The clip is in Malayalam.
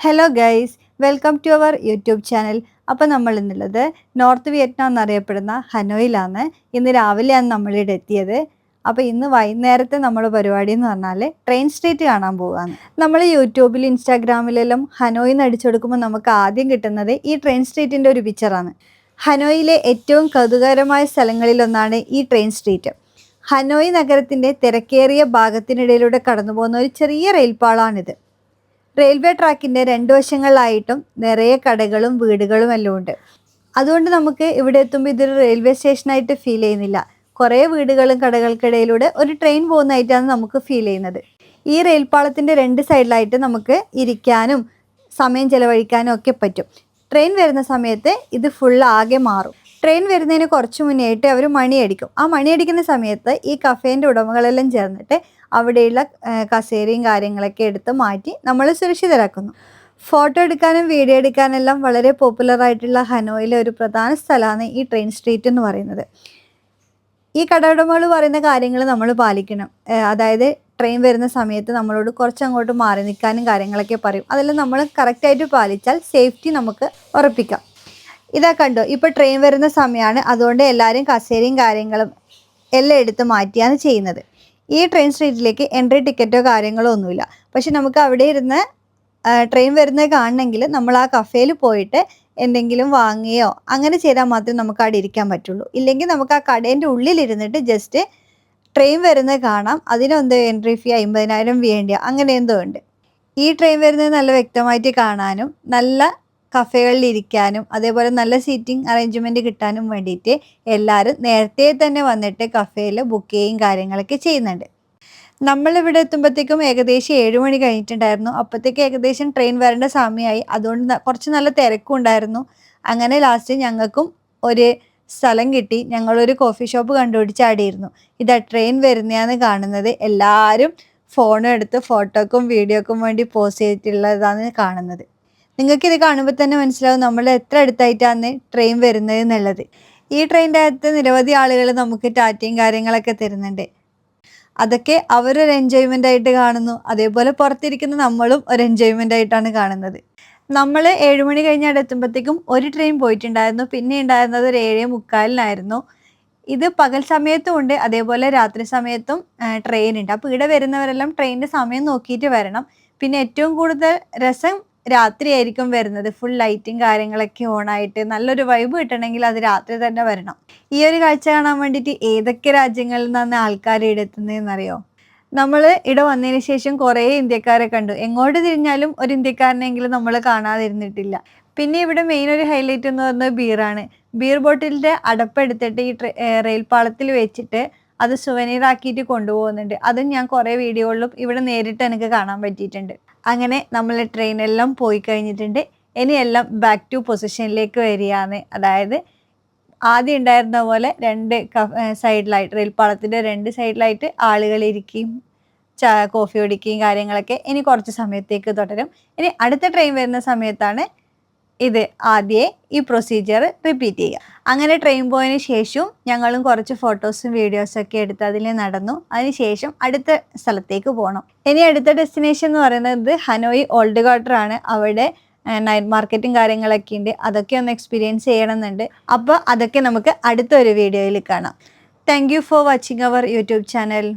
Hello guys, welcome to our YouTube channel. അപ്പോൾ നമ്മൾ ഇന്നുള്ളത് നോർത്ത് വിയറ്റ്നാം എന്നറിയപ്പെടുന്ന ഹനോയിലാണ്. ഇന്ന് രാവിലെയാണ് നമ്മളിവിടെ എത്തിയത്. അപ്പോൾ ഇന്ന് വൈകുന്നേരത്തെ നമ്മുടെ പരിപാടി എന്ന് പറഞ്ഞാൽ ട്രെയിൻ സ്ട്രീറ്റ് കാണാൻ പോവുകയാണ്. നമ്മൾ യൂട്യൂബിൽ ഇൻസ്റ്റാഗ്രാമിലെല്ലാം ഹനോയി എന്ന് അടിച്ചെടുക്കുമ്പോൾ നമുക്ക് ആദ്യം കിട്ടുന്നത് ഈ ട്രെയിൻ സ്ട്രീറ്റിൻ്റെ ഒരു പിക്ചറാണ്. ഹനോയിലെ ഏറ്റവും കൗതുകകരമായ സ്ഥലങ്ങളിലൊന്നാണ് ഈ ട്രെയിൻ സ്ട്രീറ്റ്. ഹനോയി നഗരത്തിൻ്റെ തിരക്കേറിയ ഭാഗത്തിനിടയിലൂടെ കടന്നു പോകുന്ന ഒരു ചെറിയ റെയിൽപാളാണിത്. റെയിൽവേ ട്രാക്കിൻ്റെ രണ്ട് വശങ്ങളിലായിട്ടും നിറയെ കടകളും വീടുകളും എല്ലാം ഉണ്ട്. അതുകൊണ്ട് നമുക്ക് ഇവിടെ എത്തുമ്പോൾ ഇതൊരു റെയിൽവേ സ്റ്റേഷനായിട്ട് ഫീൽ ചെയ്യുന്നില്ല. കുറേ വീടുകളും കടകൾക്കിടയിലൂടെ ഒരു ട്രെയിൻ പോകുന്നതായിട്ടാണ് നമുക്ക് ഫീൽ ചെയ്യുന്നത്. ഈ റെയിൽപാളത്തിൻ്റെ രണ്ട് സൈഡിലായിട്ട് നമുക്ക് ഇരിക്കാനും സമയം ചെലവഴിക്കാനും ഒക്കെ പറ്റും. ട്രെയിൻ വരുന്ന സമയത്ത് ഇത് ഫുൾ ആകെ മാറും. ട്രെയിൻ വരുന്നതിന് കുറച്ച് മുന്നേ ആയിട്ട് അവർ മണിയടിക്കും. ആ മണിയടിക്കുന്ന സമയത്ത് ഈ കഫേൻ്റെ ഉടമകളെല്ലാം ചേർന്നിട്ട് അവിടെയുള്ള കസേരയും കാര്യങ്ങളൊക്കെ എടുത്ത് മാറ്റി നമ്മൾ സുരക്ഷിതരാക്കുന്നു. ഫോട്ടോ എടുക്കാനും വീഡിയോ എടുക്കാനെല്ലാം വളരെ പോപ്പുലറായിട്ടുള്ള ഹനോയിലെ ഒരു പ്രധാന സ്ഥലമാണ് ഈ ട്രെയിൻ സ്ട്രീറ്റ് എന്ന് പറയുന്നത്. ഈ കടയുടമകൾ പറയുന്ന കാര്യങ്ങൾ നമ്മൾ പാലിക്കണം. അതായത് ട്രെയിൻ വരുന്ന സമയത്ത് നമ്മളോട് കുറച്ചങ്ങോട്ട് മാറി നിൽക്കാനും കാര്യങ്ങളൊക്കെ പറയും. അതെല്ലാം നമ്മൾ കറക്റ്റായിട്ട് പാലിച്ചാൽ സേഫ്റ്റി നമുക്ക് ഉറപ്പിക്കാം. ഇതാ കണ്ടോ, ഇപ്പോൾ ട്രെയിൻ വരുന്ന സമയമാണ്. അതുകൊണ്ട് എല്ലാവരും കസേരയും കാര്യങ്ങളും എല്ലാം എടുത്ത് മാറ്റിയാണ് ചെയ്യുന്നത്. ഈ ട്രെയിൻ സ്ട്രീറ്റിലേക്ക് എൻട്രി ടിക്കറ്റോ കാര്യങ്ങളോ ഒന്നുമില്ല. പക്ഷെ നമുക്ക് അവിടെ ഇരുന്ന് ട്രെയിൻ വരുന്നത് കാണണമെങ്കിൽ നമ്മൾ ആ കഫേയിൽ പോയിട്ട് എന്തെങ്കിലും വാങ്ങുകയോ അങ്ങനെ ചെയ്താൽ മാത്രമേ നമുക്ക് അവിടെ ഇരിക്കാൻ പറ്റുള്ളൂ. ഇല്ലെങ്കിൽ നമുക്ക് ആ കടേൻ്റെ ഉള്ളിലിരുന്നിട്ട് ജസ്റ്റ് ട്രെയിൻ വരുന്നത് കാണാം. അതിനെന്തോ എൻട്രി ഫീ 50,000 വേണ്ടിയ അങ്ങനെ എന്തോ ഉണ്ട്. ഈ ട്രെയിൻ വരുന്നത് നല്ല വ്യക്തമായിട്ട് കാണാനും നല്ല കഫേകളിൽ ഇരിക്കാനും അതേപോലെ നല്ല സീറ്റിംഗ് അറേഞ്ച്മെൻറ്റ് കിട്ടാനും വേണ്ടിയിട്ട് എല്ലാവരും നേരത്തെ തന്നെ വന്നിട്ട് കഫേയിൽ ബുക്ക് ചെയ്യുകയും കാര്യങ്ങളൊക്കെ ചെയ്യുന്നുണ്ട്. നമ്മളിവിടെ എത്തുമ്പോഴത്തേക്കും ഏകദേശം 7 മണി കഴിഞ്ഞിട്ടുണ്ടായിരുന്നു. അപ്പോഴത്തേക്ക് ഏകദേശം ട്രെയിൻ വരേണ്ട സമയമായി. അതുകൊണ്ട് കുറച്ച് നല്ല തിരക്കും ഉണ്ടായിരുന്നു. അങ്ങനെ ലാസ്റ്റ് ഞങ്ങൾക്കും ഒരു സ്ഥലം കിട്ടി. ഞങ്ങളൊരു കോഫി ഷോപ്പ് കണ്ടുപിടിച്ച് ആടിയിരുന്നു. ഇതാ ട്രെയിൻ വരുന്നതാണ് കാണുന്നത്. എല്ലാവരും ഫോണും എടുത്ത് ഫോട്ടോക്കും വീഡിയോക്കും വേണ്ടി പോസ്റ്റ് ചെയ്തിട്ടുള്ളതാണ് കാണുന്നത്. നിങ്ങൾക്കിത് കാണുമ്പോൾ തന്നെ മനസ്സിലാവും നമ്മൾ എത്ര അടുത്തായിട്ടാണ് ട്രെയിൻ വരുന്നത് എന്നുള്ളത്. ഈ ട്രെയിനിൻ്റെ അകത്ത് നിരവധി ആളുകൾ നമുക്ക് ടാറ്റയും കാര്യങ്ങളൊക്കെ തരുന്നുണ്ട്. അതൊക്കെ അവരൊരു എൻജോയ്മെൻ്റ് ആയിട്ട് കാണുന്നു. അതേപോലെ പുറത്തിരിക്കുന്ന നമ്മളും ഒരു എൻജോയ്മെൻ്റ് ആയിട്ടാണ് കാണുന്നത്. നമ്മൾ 7 മണി കഴിഞ്ഞ് അവിടെ എത്തുമ്പോഴത്തേക്കും ഒരു ട്രെയിൻ പോയിട്ടുണ്ടായിരുന്നു. പിന്നെ ഉണ്ടായിരുന്നത് ഒരു 7:45 ഇത് പകൽ സമയത്തും ഉണ്ട്, അതേപോലെ രാത്രി സമയത്തും ട്രെയിൻ ഉണ്ട്. അപ്പോൾ ഇവിടെ വരുന്നവരെല്ലാം ട്രെയിനിൻ്റെ സമയം നോക്കിയിട്ട് വരണം. പിന്നെ ഏറ്റവും കൂടുതൽ രസം രാത്രിയായിരിക്കും വരുന്നത്. ഫുൾ ലൈറ്റും കാര്യങ്ങളൊക്കെ ഓണായിട്ട് നല്ലൊരു വൈബ് കിട്ടണമെങ്കിൽ അത് രാത്രി തന്നെ വരണം. ഈ ഒരു കാഴ്ച കാണാൻ വേണ്ടിയിട്ട് ഏതൊക്കെ രാജ്യങ്ങളിൽ നിന്നാണ് ആൾക്കാർ ഇവിടെ എത്തുന്നതെന്നറിയോ? നമ്മൾ ഇവിടെ വന്നതിന് ശേഷം കുറേ ഇന്ത്യക്കാരെ കണ്ടു. എങ്ങോട്ട് തിരിഞ്ഞാലും ഒരു ഇന്ത്യക്കാരനെങ്കിലും നമ്മൾ കാണാതിരുന്നിട്ടില്ല. പിന്നെ ഇവിടെ മെയിൻ ഒരു ഹൈലൈറ്റ് എന്ന് പറയുന്നത് ബീറാണ്. ബീർ ബോട്ടിലിൻ്റെ അടപ്പെടുത്തിട്ട് ഈ റെയിൽ പാളത്തിൽ വെച്ചിട്ട് അത് സുവനീർ ആക്കിയിട്ട് കൊണ്ടുപോകുന്നുണ്ട്. അതും ഞാൻ കുറേ വീഡിയോകളിലും ഇവിടെ നേരിട്ട് എനിക്ക് കാണാൻ പറ്റിയിട്ടുണ്ട്. അങ്ങനെ നമ്മൾ ട്രെയിനെല്ലാം പോയി കഴിഞ്ഞിട്ടുണ്ട്. ഇനിയെല്ലാം ബാക്ക് ടു പൊസിഷനിലേക്ക് വരികയാണ്. അതായത് ആദ്യം ഉണ്ടായിരുന്ന പോലെ രണ്ട് സൈഡിലായിട്ട് റെയിൽപാളത്തിൻ്റെ രണ്ട് സൈഡിലായിട്ട് ആളുകൾ ഇരിക്കുകയും കോഫി കുടിക്കുകയും കാര്യങ്ങളൊക്കെ ഇനി കുറച്ച് സമയത്തേക്ക് തുടരും. ഇനി അടുത്ത ട്രെയിൻ വരുന്ന സമയത്താണ് ഇത് ആദ്യമേ ഈ പ്രൊസീജിയർ റിപ്പീറ്റ് ചെയ്യുക. അങ്ങനെ ട്രെയിൻ പോയതിന് ശേഷം ഞങ്ങളും കുറച്ച് ഫോട്ടോസും വീഡിയോസും ഒക്കെ എടുത്ത് അതിൽ നടന്നു. അതിനുശേഷം അടുത്ത സ്ഥലത്തേക്ക് പോകണം. ഇനി അടുത്ത ഡെസ്റ്റിനേഷൻ എന്ന് പറയുന്നത് ഹനോയി ഓൾഡ് ക്വാർട്ടറാണ്. അവിടെ നൈറ്റ് മാർക്കറ്റും കാര്യങ്ങളൊക്കെ ഉണ്ട്. അതൊക്കെ ഒന്ന് എക്സ്പീരിയൻസ് ചെയ്യണമെന്നുണ്ട്. അപ്പോൾ അതൊക്കെ നമുക്ക് അടുത്തൊരു വീഡിയോയിൽ കാണാം. Thank you for watching our YouTube channel.